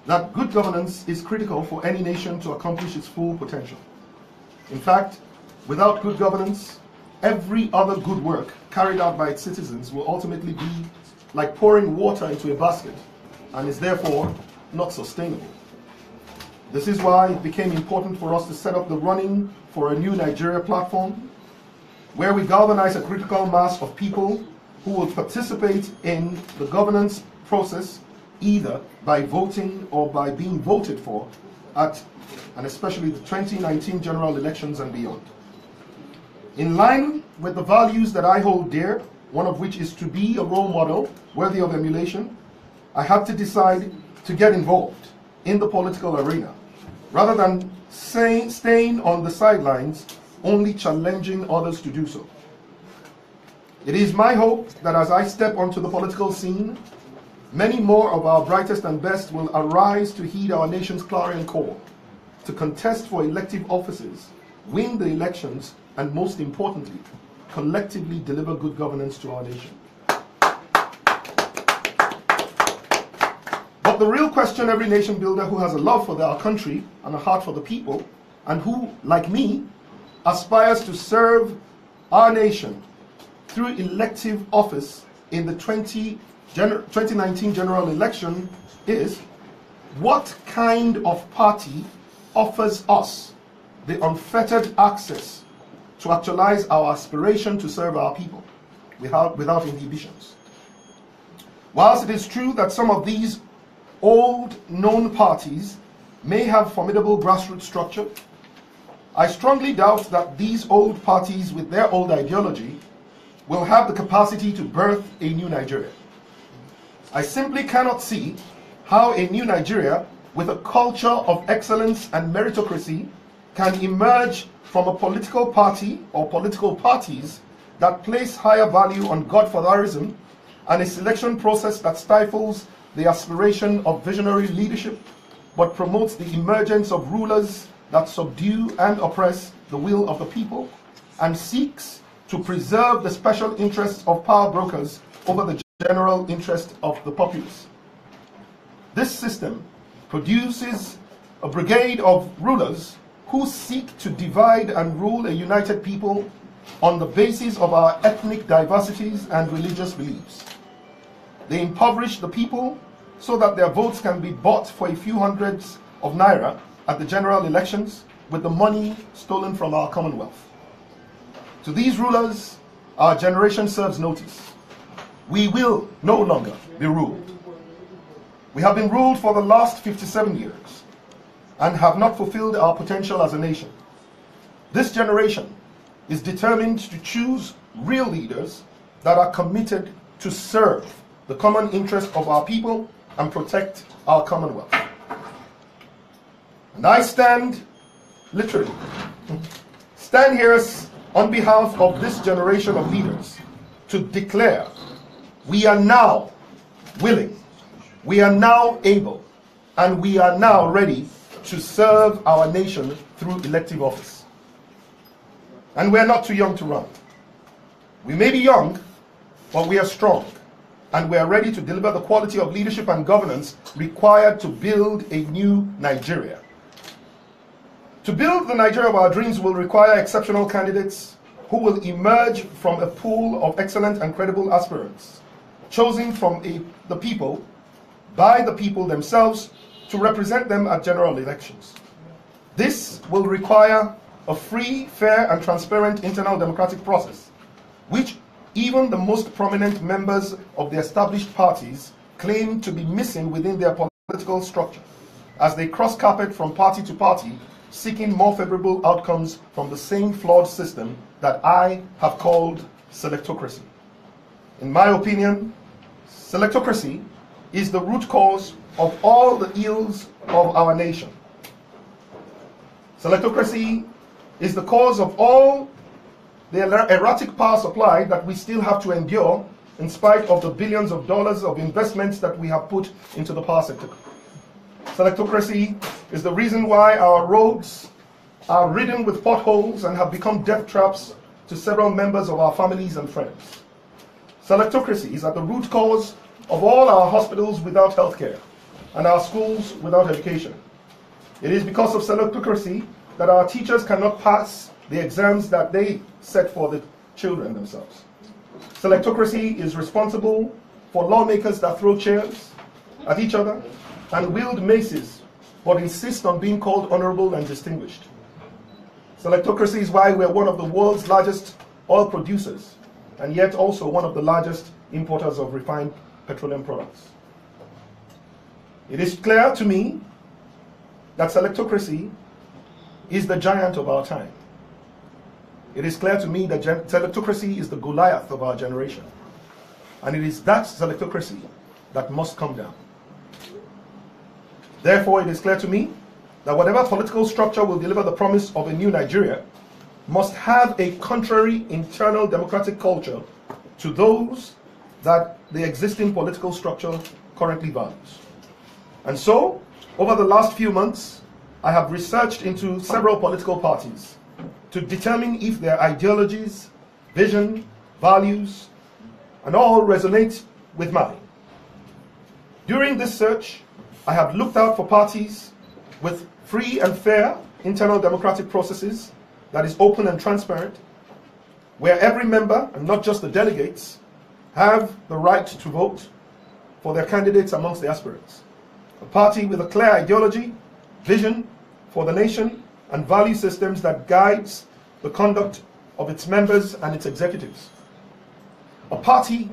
that good governance is critical for any nation to accomplish its full potential. In fact, without good governance, every other good work carried out by its citizens will ultimately be like pouring water into a basket and is therefore not sustainable. This is why it became important for us to set up the Running for a New Nigeria platform, where we galvanize a critical mass of people who will participate in the governance process either by voting or by being voted for at, and especially the 2019 general elections and beyond. In line with the values that I hold dear, one of which is to be a role model worthy of emulation, I had to decide to get involved in the political arena, rather than staying on the sidelines, only challenging others to do so. It is my hope that as I step onto the political scene, many more of our brightest and best will arise to heed our nation's clarion call, to contest for elective offices, win the elections, and most importantly, collectively deliver good governance to our nation. But the real question every nation builder who has a love for our country and a heart for the people, and who, like me, aspires to serve our nation through elective office in the 2019 general election is, what kind of party offers us the unfettered access to actualize our aspiration to serve our people without inhibitions? Whilst it is true that some of these old known parties may have formidable grassroots structure, I strongly doubt that these old parties with their old ideology will have the capacity to birth a new Nigeria. I simply cannot see how a new Nigeria with a culture of excellence and meritocracy can emerge from a political party or political parties that place higher value on godfatherism and a selection process that stifles the aspiration of visionary leadership, but promotes the emergence of rulers that subdue and oppress the will of the people, and seeks to preserve the special interests of power brokers over the general interest of the populace. This system produces a brigade of rulers who seek to divide and rule a united people on the basis of our ethnic diversities and religious beliefs. They impoverish the people so that their votes can be bought for a few hundreds of naira at the general elections with the money stolen from our commonwealth. To these rulers, our generation serves notice. We will no longer be ruled. We have been ruled for the last 57 years and have not fulfilled our potential as a nation. This generation is determined to choose real leaders that are committed to serve the common interest of our people and protect our commonwealth. And I stand, literally, stand here on behalf of this generation of leaders to declare we are now willing, we are now able, and we are now ready to serve our nation through elective office. And we're not too young to run. We may be young, but we are strong, and we are ready to deliver the quality of leadership and governance required to build a new Nigeria. To build the Nigeria of our dreams will require exceptional candidates who will emerge from a pool of excellent and credible aspirants, chosen from the people, by the people themselves, to represent them at general elections. This will require a free, fair, and transparent internal democratic process, which even the most prominent members of the established parties claim to be missing within their political structure, as they cross-carpet from party to party, seeking more favorable outcomes from the same flawed system that I have called selectocracy. In my opinion, selectocracy is the root cause of all the ills of our nation. Selectocracy is the cause of all the erratic power supply that we still have to endure in spite of the billions of dollars of investments that we have put into the power sector. Selectocracy is the reason why our roads are ridden with potholes and have become death traps to several members of our families and friends. Selectocracy is at the root cause of all our hospitals without health care and our schools without education. It is because of selectocracy that our teachers cannot pass the exams that they set for the children themselves. Selectocracy is responsible for lawmakers that throw chairs at each other and wield maces but insist on being called honorable and distinguished. Selectocracy is why we're one of the world's largest oil producers and yet also one of the largest importers of refined petroleum products. It is clear to me that selectocracy is the giant of our time. It is clear to me that selectocracy is the Goliath of our generation. And it is that selectocracy that must come down. Therefore, it is clear to me that whatever political structure will deliver the promise of a new Nigeria must have a contrary internal democratic culture to those that the existing political structure currently values. And so, over the last few months, I have researched into several political parties to determine if their ideologies, vision, values, and all resonate with mine. During this search, I have looked out for parties with free and fair internal democratic processes that is open and transparent, where every member, and not just the delegates, have the right to vote for their candidates amongst the aspirants. A party with a clear ideology, vision for the nation, and value systems that guides the conduct of its members and its executives. A party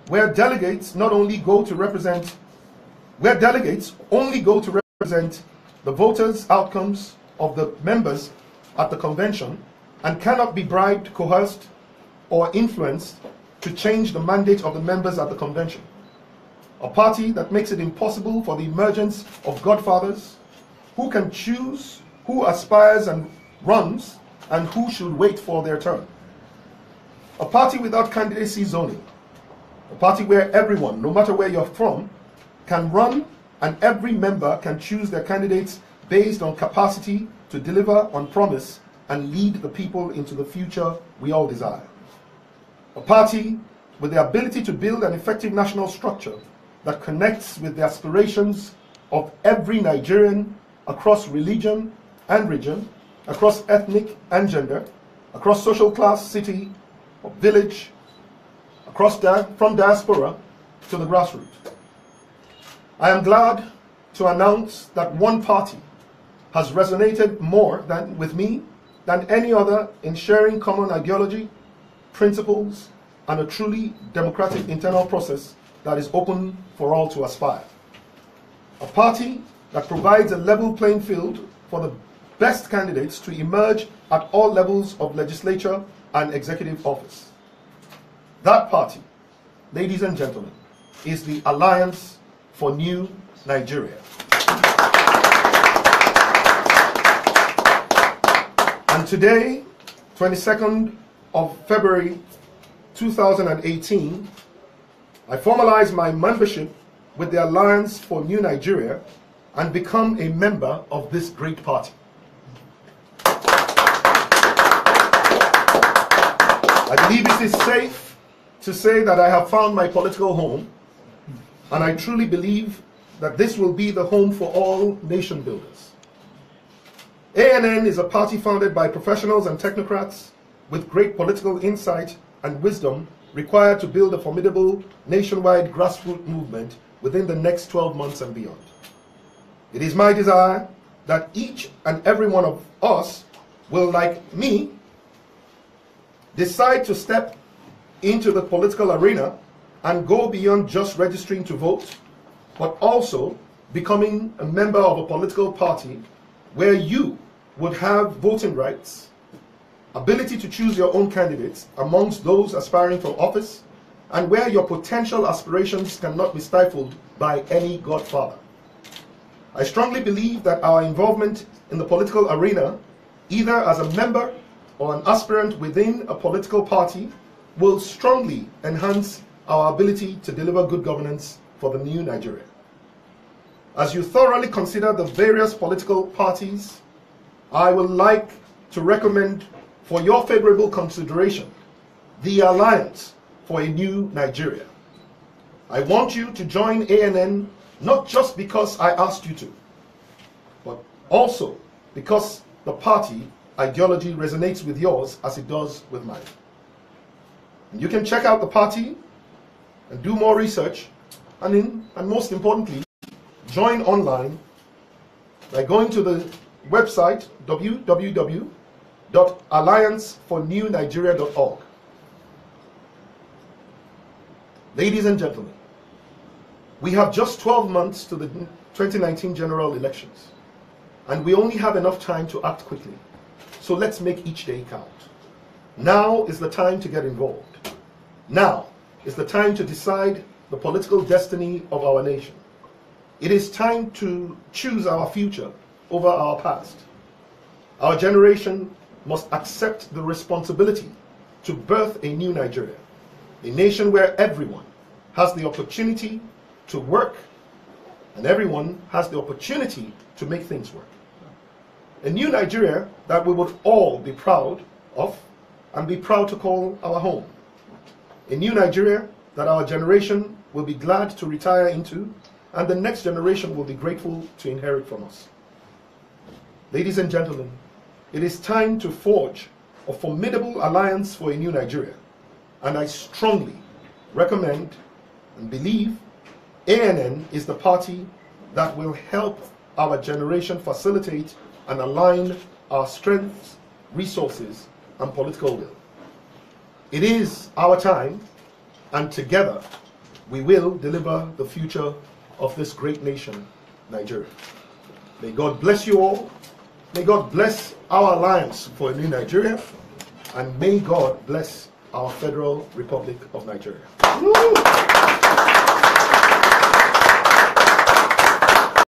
where delegates only go to represent the voters' outcomes of the members at the convention and cannot be bribed, coerced, or influenced to change the mandate of the members at the convention. A party that makes it impossible for the emergence of godfathers who can choose who aspires and runs and who should wait for their turn. A party without candidacy zoning. A party where everyone, no matter where you're from, can run and every member can choose their candidates based on capacity to deliver on promise and lead the people into the future we all desire. A party with the ability to build an effective national structure that connects with the aspirations of every Nigerian across religion and region, across ethnic and gender, across social class, city, or village, from diaspora to the grassroots. I am glad to announce that one party has resonated more with me than any other in sharing common ideology, principles, and a truly democratic internal process that is open for all to aspire. A party that provides a level playing field for the best candidates to emerge at all levels of legislature and executive office. That party, ladies and gentlemen, is the Alliance for New Nigeria. And today, 22nd of February 2018, I formalize my membership with the Alliance for New Nigeria and become a member of this great party. I believe it is safe to say that I have found my political home, and I truly believe that this will be the home for all nation builders. ANN is a party founded by professionals and technocrats with great political insight and wisdom required to build a formidable nationwide grassroots movement within the next 12 months and beyond. It is my desire that each and every one of us will, like me, decide to step into the political arena and go beyond just registering to vote, but also becoming a member of a political party where you would have voting rights, ability to choose your own candidates amongst those aspiring for office, and where your potential aspirations cannot be stifled by any godfather. I strongly believe that our involvement in the political arena, either as a member or an aspirant within a political party, will strongly enhance our ability to deliver good governance for the new Nigeria. As you thoroughly consider the various political parties, I would like to recommend for your favorable consideration the Alliance for a New Nigeria. I want you to join ANN not just because I asked you to, but also because the party ideology resonates with yours as it does with mine. And you can check out the party and do more research, and most importantly, join online by going to the website www.alliancefornewnigeria.org. Ladies and gentlemen, we have just 12 months to the 2019 general elections, and we only have enough time to act quickly. So let's make each day count. Now is the time to get involved. Now is the time to decide the political destiny of our nation. It is time to choose our future over our past. Our generation must accept the responsibility to birth a new Nigeria, a nation where everyone has the opportunity to work and everyone has the opportunity to make things work. A new Nigeria that we would all be proud of and be proud to call our home. A new Nigeria that our generation will be glad to retire into and the next generation will be grateful to inherit from us. Ladies and gentlemen, it is time to forge a formidable alliance for a new Nigeria, and I strongly recommend and believe ANN is the party that will help our generation facilitate and align our strengths, resources, and political will. It is our time, and together we will deliver the future of this great nation, Nigeria. May God bless you all. May God bless our alliance for a new Nigeria, and may God bless our Federal Republic of Nigeria. Woo!